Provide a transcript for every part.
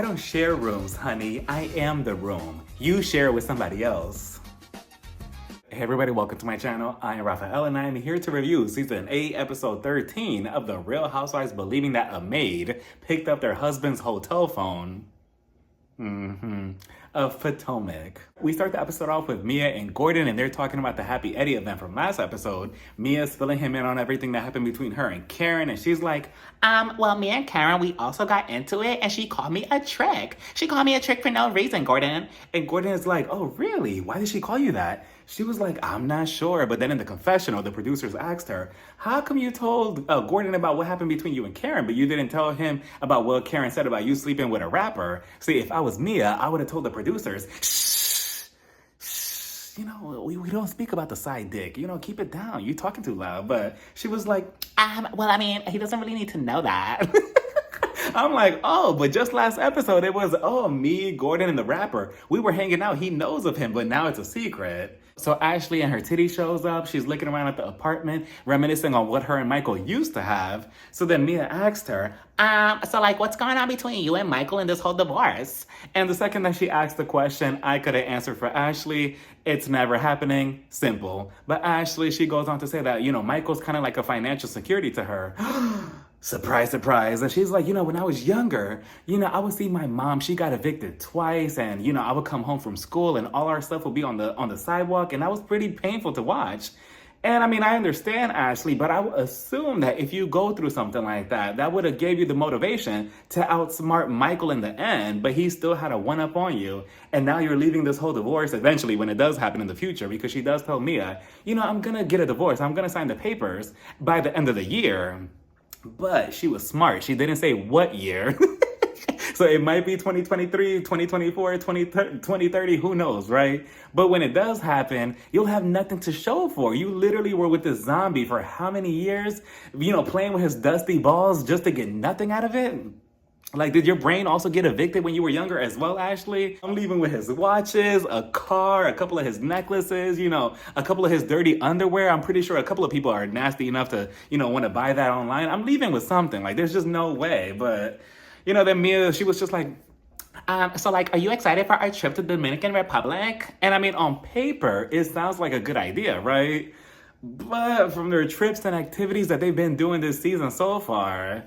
I don't share rooms, honey. I am the room. You share it with somebody else. Hey everybody, welcome to my channel. I am Raphael and I am here to review season 8, episode 13 of The Real Housewives believing that a maid picked up their husband's hotel phone. Of Potomac. We start the episode off with Mia and Gordon, and they're talking about the Happy Eddie event from last episode. Mia's filling him in on everything that happened between her and Karen, and she's like, well, me and Karen, we also got into it, and she called me a trick. She called me a trick for no reason, Gordon. And Gordon is like, oh, really? Why did she call you that? She was like, I'm not sure. But then in the confessional, the producers asked her, how come you told Gordon about what happened between you and Karen, but you didn't tell him about what Karen said about you sleeping with a rapper? See, if I was Mia, I would have told the producers, shh, you know, we don't speak about the side dick. You know, keep it down. You talking too loud. But she was like, well, I mean, he doesn't really need to know that. I'm like, oh, but just last episode, it was, me, Gordon, and the rapper. We were hanging out. He knows of him, but now it's a secret. So Ashley and her titty shows up. She's looking around at the apartment, reminiscing on what her and Michael used to have. So then Mia asked her, so like, what's going on between you and Michael in this whole divorce? And the second that she asked the question, I could have answered for Ashley. It's never happening. Simple. But Ashley, she goes on to say that, Michael's kind of like a financial security to her. Surprise, surprise. And she's like, when I was younger, I would see my mom, she got evicted twice. And, I would come home from school and all our stuff would be on the sidewalk. And that was pretty painful to watch. And I mean, I understand, Ashley, but I would assume that if you go through something like that, that would have gave you the motivation to outsmart Michael in the end, but he still had a one-up on you. And now you're leaving this whole divorce eventually when it does happen in the future, because she does tell Mia, I'm going to get a divorce. I'm going to sign the papers by the end of the year. But she was smart. She didn't say what year. So it might be 2023, 2024, 2030, who knows, right? But when it does happen, you'll have nothing to show for. You literally were with this zombie for how many years? Playing with his dusty balls just to get nothing out of it? Like, did your brain also get evicted when you were younger as well, Ashley? I'm leaving with his watches, a car, a couple of his necklaces, a couple of his dirty underwear. I'm pretty sure a couple of people are nasty enough to, want to buy that online. I'm leaving with something. Like, there's just no way. But, then Mia, she was just like, so like, are you excited for our trip to the Dominican Republic? And I mean, on paper, it sounds like a good idea, right? But from their trips and activities that they've been doing this season so far,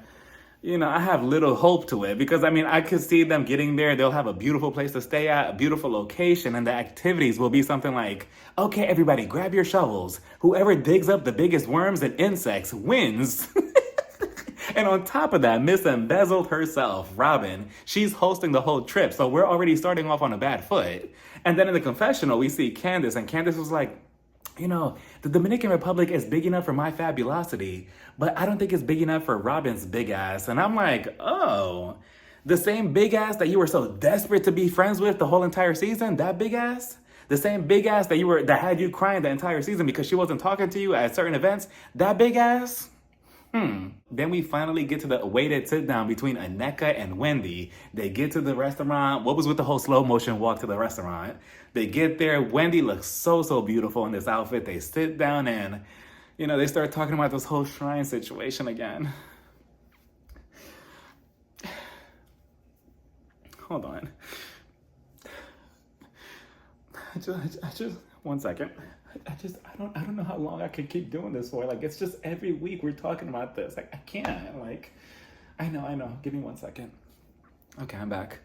I have little hope to it because, I could see them getting there. They'll have a beautiful place to stay at, a beautiful location, and the activities will be something like, okay, everybody, grab your shovels. Whoever digs up the biggest worms and insects wins. And on top of that, Miss Embezzled herself, Robin, she's hosting the whole trip, so we're already starting off on a bad foot. And then in the confessional, we see Candace, and Candace was like, the Dominican Republic is big enough for my fabulosity, but I don't think it's big enough for Robin's big ass. And I'm like, oh, the same big ass that you were so desperate to be friends with the whole entire season, that big ass? The same big ass that had you crying the entire season because she wasn't talking to you at certain events, that big ass? Then we finally get to the awaited sit down between Aneka and Wendy. They get to the restaurant. What was with the whole slow motion walk to the restaurant? They get there. Wendy looks so beautiful in this outfit. They sit down and, they start talking about this whole shrine situation again. Hold on. I just 1 second. I don't know how long I can keep doing this for. Like, it's just every week we're talking about this. Like, I can't. Like, I know. Give me 1 second. Okay, I'm back.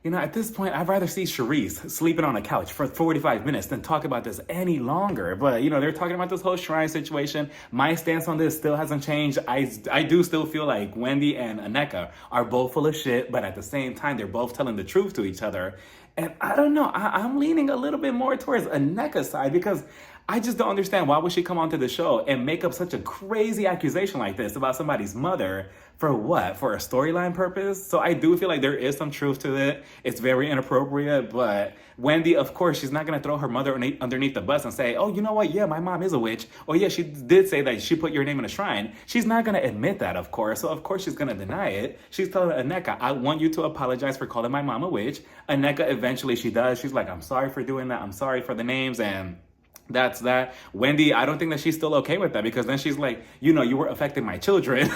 At this point, I'd rather see Charisse sleeping on a couch for 45 minutes than talk about this any longer. But, they're talking about this whole shrine situation. My stance on this still hasn't changed. I do still feel like Wendy and Aneka are both full of shit, but at the same time, they're both telling the truth to each other. And I don't know, I'm leaning a little bit more towards Aneka's side because I just don't understand why would she come onto the show and make up such a crazy accusation like this about somebody's mother for what? For a storyline purpose? So I do feel like there is some truth to it. It's very inappropriate, but Wendy, of course, she's not going to throw her mother underneath the bus and say, oh, you know what? Yeah, my mom is a witch. Or yeah, she did say that she put your name in a shrine. She's not going to admit that, of course. So of course she's going to deny it. She's telling Aneka, I want you to apologize for calling my mom a witch. Aneka, eventually she does. She's like, I'm sorry for doing that. I'm sorry for the names. And that's that. Wendy, I don't think that she's still okay with that because then she's like, you were affecting my children.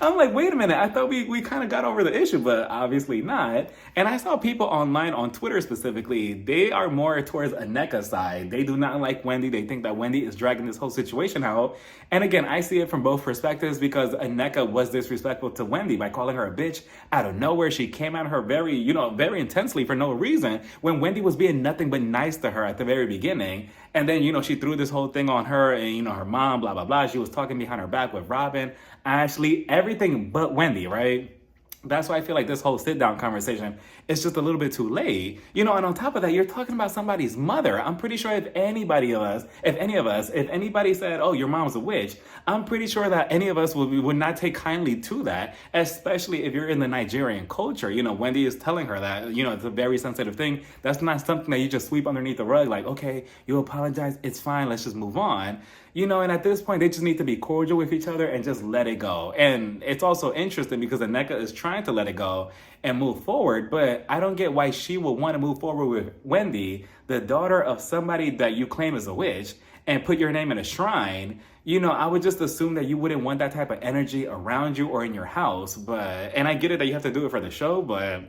I'm like, wait a minute, I thought we kind of got over the issue, but obviously not. And I saw people online on Twitter specifically, they are more towards Aneka's side. They do not like Wendy. They think that Wendy is dragging this whole situation out. And again, I see it from both perspectives because Aneka was disrespectful to Wendy by calling her a bitch out of nowhere. She came at her very intensely for no reason when Wendy was being nothing but nice to her at the very beginning. And then, she threw this whole thing on her and, her mom, blah, blah, blah. She was talking behind her back with Robin, Ashley, everything but Wendy, right? That's why I feel like this whole sit-down conversation is just a little bit too late. And on top of that, you're talking about somebody's mother. I'm pretty sure if anybody said, oh, your mom's a witch, I'm pretty sure that any of us would not take kindly to that, especially if you're in the Nigerian culture. Wendy is telling her that, it's a very sensitive thing. That's not something that you just sweep underneath the rug like, okay, you apologize, it's fine, let's just move on. And at this point, they just need to be cordial with each other and just let it go. And it's also interesting because Aneka is trying to let it go and move forward, but I don't get why she would want to move forward with Wendy, the daughter of somebody that you claim is a witch, and put your name in a shrine. I would just assume that you wouldn't want that type of energy around you or in your house. And I get it that you have to do it for the show, but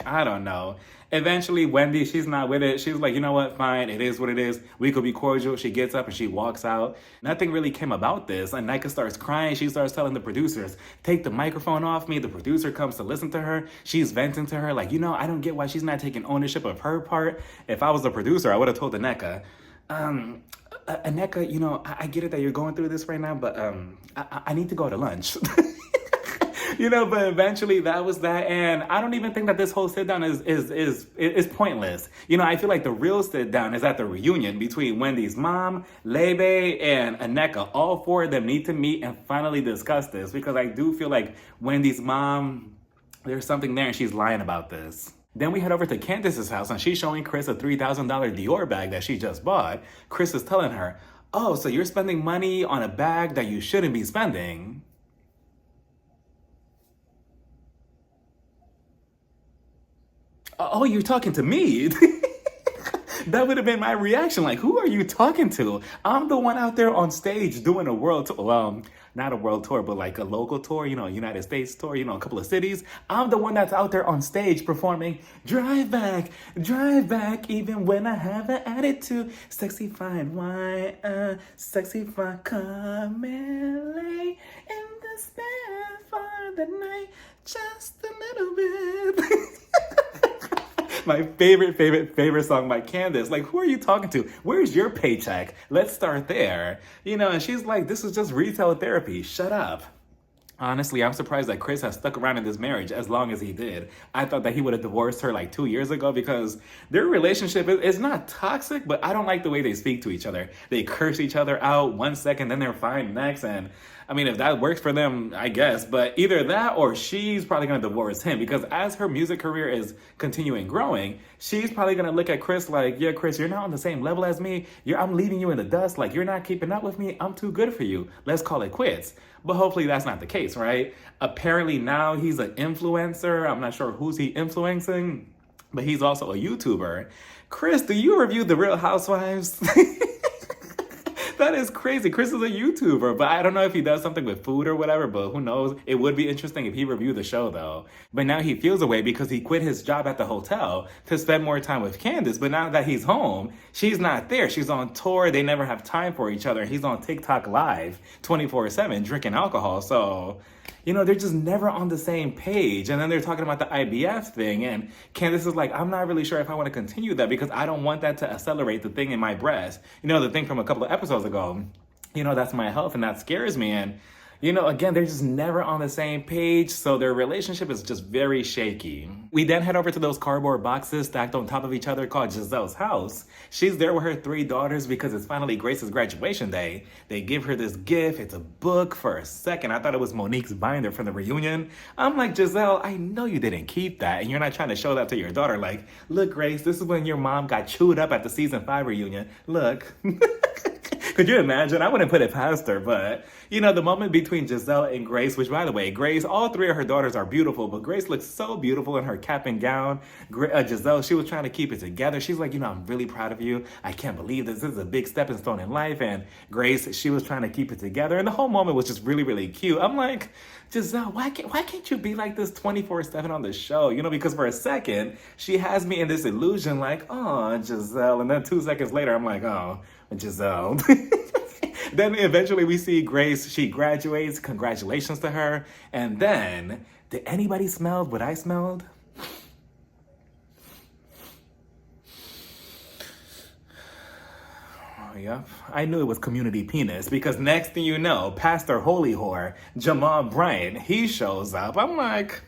I don't know. Eventually, Wendy, she's not with it. She's like, you know what? Fine. It is what it is. We could be cordial. She gets up and she walks out. Nothing really came about this. And Nika starts crying. She starts telling the producers, take the microphone off me. The producer comes to listen to her. She's venting to her like, I don't get why she's not taking ownership of her part. If I was the producer, I would have told Aneka, Aneka, I get it that you're going through this right now, but I need to go to lunch. But eventually that was that. And I don't even think that this whole sit down is pointless. I feel like the real sit down is at the reunion between Wendy's mom, Lebe, and Aneka. All four of them need to meet and finally discuss this because I do feel like Wendy's mom, there's something there and she's lying about this. Then we head over to Candace's house and she's showing Chris a $3,000 Dior bag that she just bought. Chris is telling her, oh, so you're spending money on a bag that you shouldn't be spending. Oh, you're talking to me? That would have been my reaction. Like, who are you talking to? I'm the one out there on stage doing a world tour. Well, not a world tour, but like a local tour, United States tour, a couple of cities. I'm the one that's out there on stage performing drive back, even when I have an attitude. Sexy fine wine, sexy fine come and lay in the bed for the night, just a little bit. My favorite song by Candace. Like, who are you talking to? Where's your paycheck? Let's start there. And she's like, this is just retail therapy. Shut up. Honestly, I'm surprised that Chris has stuck around in this marriage as long as he did. I thought that he would have divorced her like 2 years ago because their relationship is not toxic, but I don't like the way they speak to each other. They curse each other out 1 second, then they're fine next. And I mean, if that works for them, I guess. But either that or she's probably going to divorce him because as her music career is continuing growing, she's probably going to look at Chris like, yeah, Chris, you're not on the same level as me. I'm leaving you in the dust. Like, you're not keeping up with me. I'm too good for you. Let's call it quits. But hopefully that's not the case, right? Apparently now he's an influencer. I'm not sure who's he influencing, but he's also a YouTuber. Chris, do you review The Real Housewives? That is crazy. Chris is a YouTuber, but I don't know if he does something with food or whatever, but who knows? It would be interesting if he reviewed the show, though. But now he feels away because he quit his job at the hotel to spend more time with Candace. But now that he's home, she's not there. She's on tour. They never have time for each other. He's on TikTok Live 24/7 drinking alcohol. So, they're just never on the same page. And then they're talking about the IBF thing. And Candace is like, I'm not really sure if I want to continue that because I don't want that to accelerate the thing in my breast. The thing from a couple of episodes ago. That's my health and that scares me. And, again, they're just never on the same page. So their relationship is just very shaky. We then head over to those cardboard boxes stacked on top of each other called Giselle's house. She's there with her 3 daughters because it's finally Grace's graduation day. They give her this gift. It's a book. For a second, I thought it was Monique's binder from the reunion. I'm like, Giselle, I know you didn't keep that. And you're not trying to show that to your daughter. Like, look, Grace, this is when your mom got chewed up at the season 5 reunion. Look. Could you imagine? I wouldn't put it past her, but the moment between Giselle and Grace, which by the way, Grace, all three of her daughters are beautiful, but Grace looks so beautiful in her cap and gown. Giselle, she was trying to keep it together. She's like, I'm really proud of you. I can't believe this. This is a big stepping stone in life. And Grace, she was trying to keep it together. And the whole moment was just really, really cute. I'm like, Giselle, why can't you be like this 24/7 on the show? Because for a second, she has me in this illusion like, oh, Giselle. And then 2 seconds later, I'm like, oh, Giselle. Then eventually we see Grace, she graduates. Congratulations to her. And then, did anybody smell what I smelled? Yep. I knew it was community penis because next thing you know, Pastor Holy Whore, Jamal Bryant, he shows up. I'm like,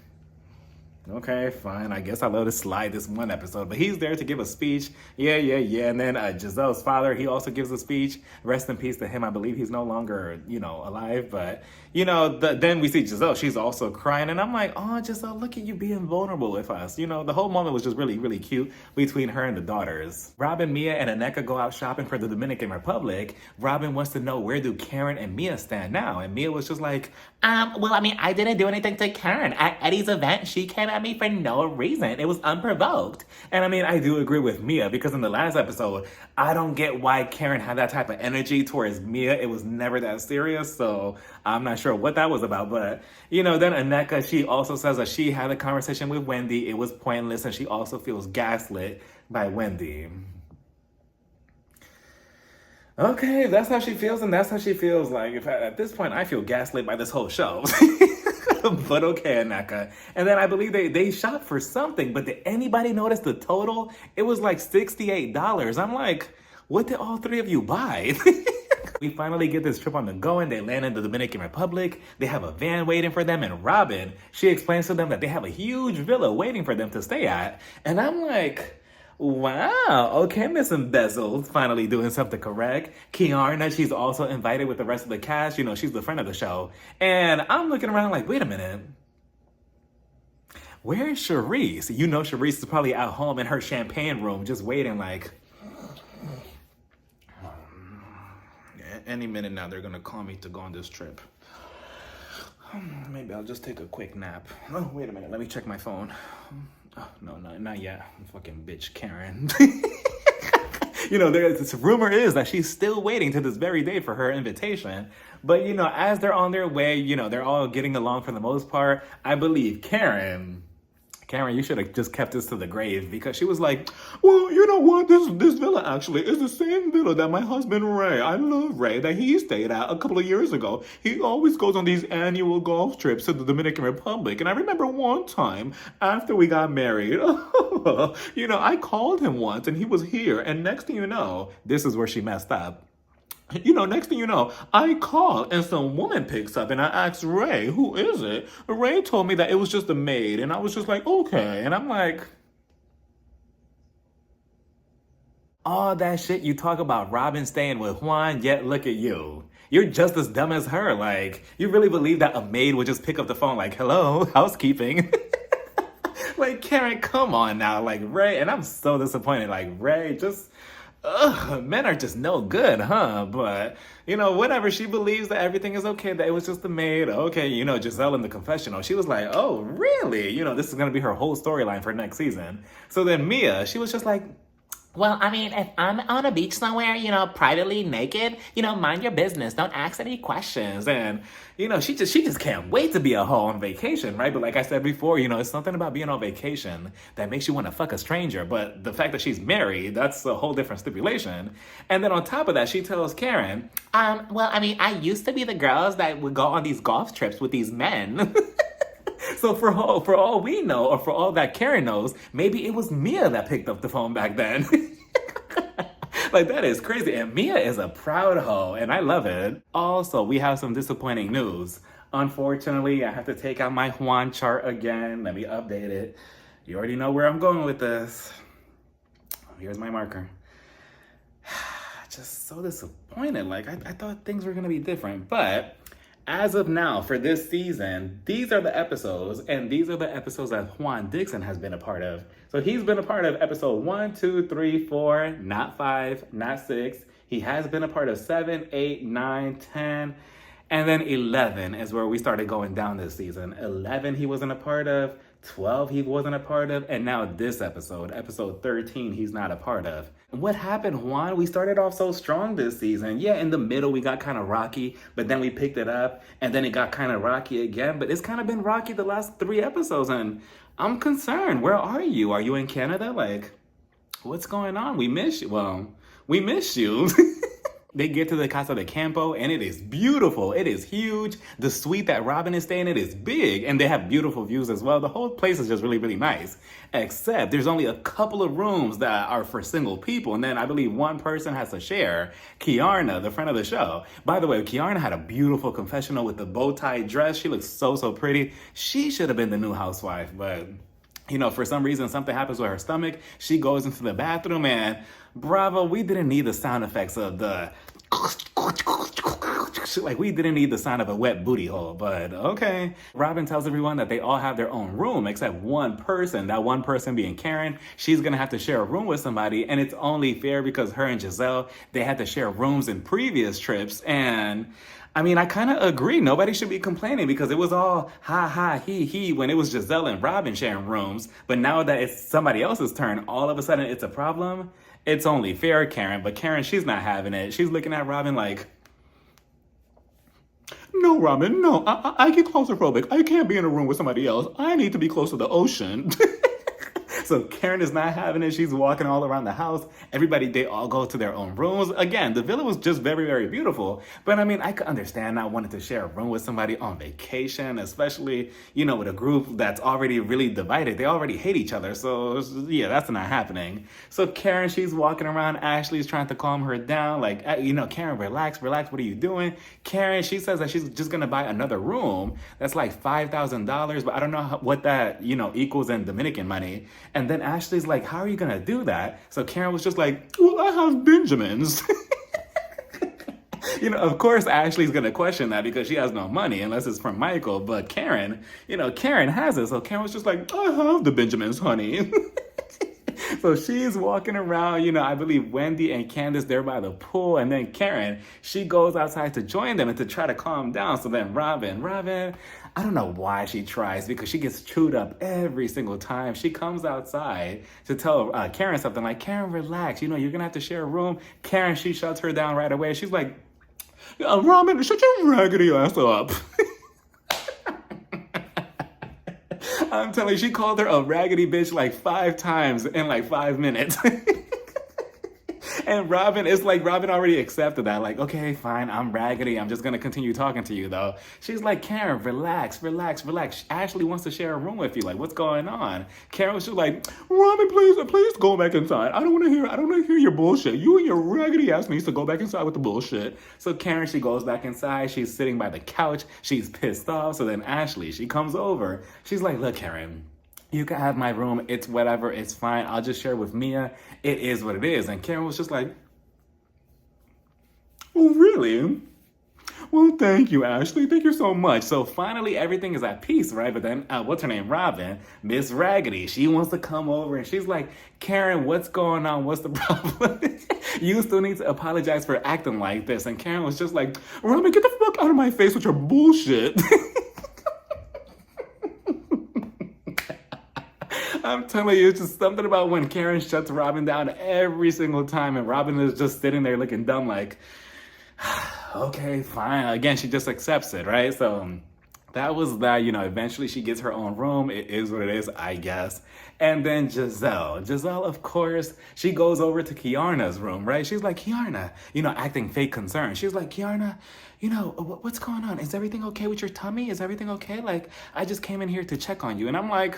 okay, fine. I guess I'll let it slide this one episode. But he's there to give a speech. Yeah. And then Giselle's father, he also gives a speech. Rest in peace to him. I believe he's no longer, alive. But, then we see Giselle. She's also crying. And I'm like, oh, Giselle, look at you being vulnerable with us. The whole moment was just really, really cute between her and the daughters. Robin, Mia, and Aneka go out shopping for the Dominican Republic. Robin wants to know, where do Karen and Mia stand now? And Mia was just like, I didn't do anything to Karen. At Eddie's event, she came at me for no reason. It was unprovoked. And I do agree with Mia because in the last episode, I don't get why Karen had that type of energy towards Mia. It was never that serious, so I'm not sure what that was about. But, then Aneka, she also says that she had a conversation with Wendy. It was pointless, and she also feels gaslit by Wendy. Okay, that's how she feels, and that's how she feels. Like, at this point, I feel gaslit by this whole show. But okay, Aneka. And then I believe they shop for something, but did anybody notice the total? It was like $68. I'm like, what did all three of you buy? We finally get this trip on the go and they land in the Dominican Republic. They have a van waiting for them, and Robin, she explains to them that they have a huge villa waiting for them to stay at. And I'm like, wow, okay, Miss Embezzled, finally doing something correct. Kiarna, she's also invited with the rest of the cast. She's the friend of the show. And I'm looking around like, wait a minute. Where is Charisse? Charisse is probably at home in her champagne room just waiting like, any minute now they're going to call me to go on this trip. Maybe I'll just take a quick nap. Oh, wait a minute. Let me check my phone. Oh, no, not yet. Fucking bitch Karen. This rumor is that she's still waiting to this very day for her invitation. But, as they're on their way, they're all getting along for the most part. I believe Karen, you should have just kept this to the grave because she was like, well, you know what? This villa actually is the same villa that my husband Ray, I love Ray, that he stayed at a couple of years ago. He always goes on these annual golf trips to the Dominican Republic. And I remember one time after we got married, I called him once and he was here. And next thing you know, this is where she messed up. Next thing you know, I call and some woman picks up and I asked Ray, who is it? Ray told me that it was just a maid. And I was just like, okay. And I'm like, all that shit you talk about Robin staying with Juan, yet look at you. You're just as dumb as her. Like, you really believe that a maid would just pick up the phone like, hello, housekeeping? Like, Karen, come on now. Like, Ray, and I'm so disappointed. Like, Ray, just... men are just no good, huh? But, whatever. She believes that everything is okay, that it was just a maid. Okay, Giselle in the confessional, she was like, oh, really? This is going to be her whole storyline for next season. So then Mia, she was just like, well, if I'm on a beach somewhere, privately naked, mind your business. Don't ask any questions. And, she just can't wait to be a hoe on vacation, right? But like I said before, it's something about being on vacation that makes you want to fuck a stranger. But the fact that she's married, that's a whole different stipulation. And then on top of that, she tells Karen, I used to be the girls that would go on these golf trips with these men. So for all we know, or for all that Karen knows, maybe it was Mia that picked up the phone back then. Like, that is crazy. And Mia is a proud hoe, and I love it. Also, we have some disappointing news. Unfortunately, I have to take out my Juan chart again. Let me update it. You already know where I'm going with this. Here's my marker. Just so disappointed. Like, I thought things were going to be different, but... as of now, for this season, these are the episodes, and these are the episodes that Juan Dixon has been a part of. So he's been a part of episode 1, 2, 3, 4, not 5, not 6. He has been a part of 7, 8, 9, 10, and then 11 is where we started going down this season. 11 he wasn't a part of, 12 he wasn't a part of, and now this episode 13, he's not a part of. What happened, Juan? We started off so strong this season. Yeah, in the middle we got kind of rocky, but then we picked it up, and then it got kind of rocky again, but it's kind of been rocky the last 3 episodes, and I'm concerned. Where are you? Are you in Canada? Like, what's going on? We miss you. Well, we miss you. They get to the Casa de Campo, and it is beautiful. It is huge. The suite that Robin is staying in is big, and they have beautiful views as well. The whole place is just really, really nice. Except there's only a couple of rooms that are for single people, and then I believe one person has to share. Kiarna, the friend of the show. By the way, Kiarna had a beautiful confessional with the bow tie dress. She looks so, so pretty. She should have been the new housewife, but you know, for some reason, something happens with her stomach. She goes into the bathroom, and bravo, we didn't need the sound effects of the like, we didn't need the sound of a wet booty hole, but okay. Robin tells everyone that they all have their own room except one person. That one person being Karen. She's gonna have to share a room with somebody, and it's only fair because her and Giselle, they had to share rooms in previous trips, and I mean, I kind of agree. Nobody should be complaining because it was all ha ha he when it was Giselle and Robin sharing rooms. But now that it's somebody else's turn, all of a sudden it's a problem. It's only fair, Karen. But Karen, she's not having it. She's looking at Robin like, no, Robin, no. I get claustrophobic. I can't be in a room with somebody else. I need to be close to the ocean. So Karen is not having it. She's walking all around the house. Everybody, they all go to their own rooms. Again, the villa was just very, very beautiful. But I mean, I could understand not wanting to share a room with somebody on vacation, especially, you know, with a group that's already really divided. They already hate each other. So yeah, that's not happening. So Karen, she's walking around. Ashley's trying to calm her down. Like, you know, Karen, relax. What are you doing? Karen, she says that she's just going to buy another room. That's like $5,000. But I don't know what that, you know, equals in Dominican money. And then Ashley's like, how are you gonna do that? So Karen was just like, well, I have Benjamins. You know, of course, Ashley's gonna question that because she has no money unless it's from Michael. But Karen, you know, Karen has it. So Karen was just like, I have the Benjamins, honey. So she's walking around, you know, I believe Wendy and Candace, they're by the pool. And then Karen, she goes outside to join them and to try to calm down. So then Robin, I don't know why she tries because she gets chewed up every single time. She comes outside to tell Karen something like, Karen, relax. You know, you're going to have to share a room. Karen, she shuts her down right away. She's like, Robin, shut your raggedy ass up. I'm telling you, she called her a raggedy bitch like 5 times in like 5 minutes. And Robin, it's like Robin already accepted that. Like, okay, fine, I'm raggedy. I'm just going to continue talking to you, though. She's like, Karen, relax. Ashley wants to share a room with you. Like, what's going on? Karen was just like, Robin, please go back inside. I don't want to hear your bullshit. You and your raggedy ass needs to go back inside with the bullshit. So Karen, she goes back inside. She's sitting by the couch. She's pissed off. So then Ashley, she comes over. She's like, look, Karen, you can have my room. It's whatever. It's fine. I'll just share with Mia. It is what it is. And Karen was just like, oh, really? Well, thank you, Ashley. Thank you so much. So finally, everything is at peace, right? But then, what's her name? Robin, Miss Raggedy. She wants to come over and she's like, Karen, what's going on? What's the problem? You still need to apologize for acting like this. And Karen was just like, Robin, get the fuck out of my face with your bullshit. I'm telling you, it's just something about when Karen shuts Robin down every single time and Robin is just sitting there looking dumb like, okay, fine. Again, she just accepts it, right? So that was that, you know, eventually she gets her own room. It is what it is, I guess. And then Giselle, of course, she goes over to Kiarna's room, right? She's like, Kiarna, you know, acting fake concern. She's like, Kiarna, you know, what's going on? Is everything okay with your tummy? Is everything okay? Like, I just came in here to check on you. And I'm like,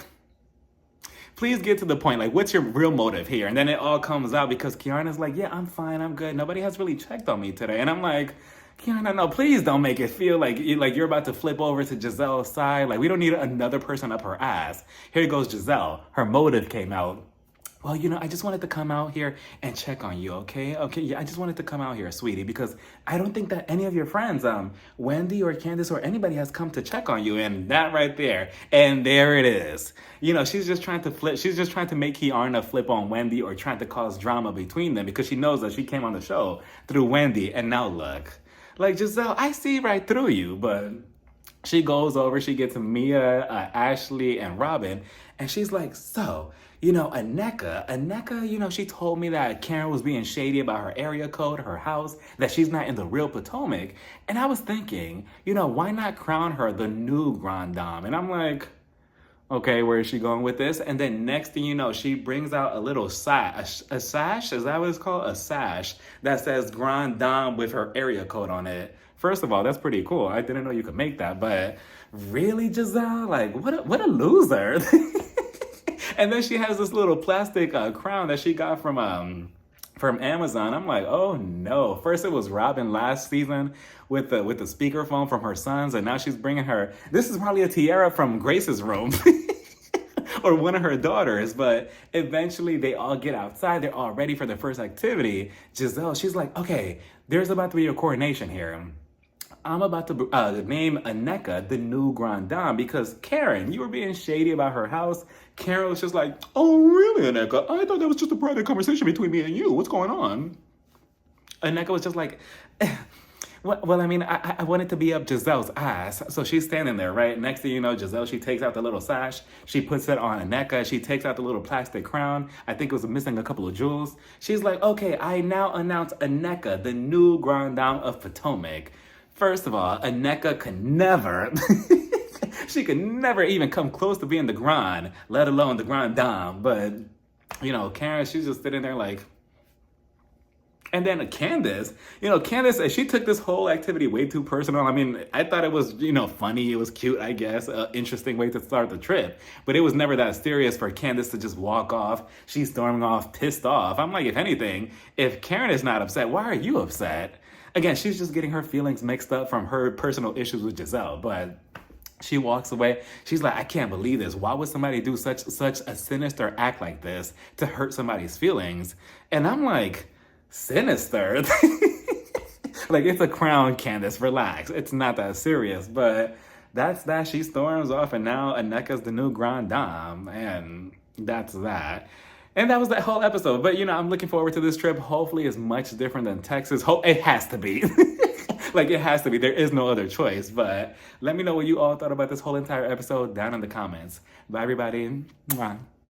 please get to the point. Like, what's your real motive here? And then it all comes out because Kiarna's like, yeah, I'm fine. I'm good. Nobody has really checked on me today. And I'm like, Kiarna, no, please don't make it feel like you're about to flip over to Giselle's side. Like, we don't need another person up her ass. Here goes Giselle. Her motive came out. well, I just wanted to come out here and check on you, okay? Okay, yeah, I just wanted to come out here, sweetie, because I don't think that any of your friends, Wendy or Candace or anybody has come to check on you. And that right there, and there it is. She's just trying to flip. She's just trying to make Kiarna flip on Wendy or trying to cause drama between them because she knows that she came on the show through Wendy. And now look, like Giselle, I see right through you, but she goes over, she gets Mia, Ashley, and Robin, and she's like, so, Aneka, she told me that Karen was being shady about her area code, her house, that she's not in the real Potomac. And I was thinking, why not crown her the new Grand Dame? And I'm like, okay, where is she going with this? And then next thing you know, she brings out a little sash. A sash? Is that what it's called? A sash that says Grand Dame with her area code on it. First of all, that's pretty cool. I didn't know you could make that, but really, Giselle? Like, what a loser. And then she has this little plastic crown that she got from Amazon. I'm like, oh no. First it was Robin last season with the speakerphone from her sons, and now she's bringing her. This is probably a tiara from Grace's room. Or one of her daughters, but eventually they all get outside. They're all ready for their first activity. Giselle, she's like, okay, there's about to be a coronation here. I'm about to name Aneka the new Grand Dame because Karen, you were being shady about her house. Karen was just like, oh, really, Aneka? I thought that was just a private conversation between me and you. What's going on? Aneka was just like, well, I mean, I wanted to be up Giselle's ass. So she's standing there, right? Next thing you know, Giselle, she takes out the little sash. She puts it on Aneka. She takes out the little plastic crown. I think it was missing a couple of jewels. She's like, okay, I now announce Aneka, the new Grand Dame of Potomac. First of all, Aneka could never, she could never even come close to being the Grand, let alone the Grand Dame. But, Karen, she's just sitting there like, and then Candace, Candace, she took this whole activity way too personal. I mean, I thought it was, funny. It was cute, I guess. Interesting way to start the trip. But it was never that serious for Candace to just walk off. She's storming off, pissed off. I'm like, if anything, if Karen is not upset, why are you upset? Again, she's just getting her feelings mixed up from her personal issues with Giselle. But she walks away. She's like, I can't believe this. Why would somebody do such a sinister act like this to hurt somebody's feelings? And I'm like, sinister? Like, it's a crown, Candace, relax. It's not that serious, but that's that. She storms off, and now Aneka's the new Grand Dame, and that's that. And that was that whole episode. But, I'm looking forward to this trip. Hopefully it's much different than Texas. It has to be. Like, it has to be. There is no other choice. But let me know what you all thought about this whole entire episode down in the comments. Bye, everybody. Mwah.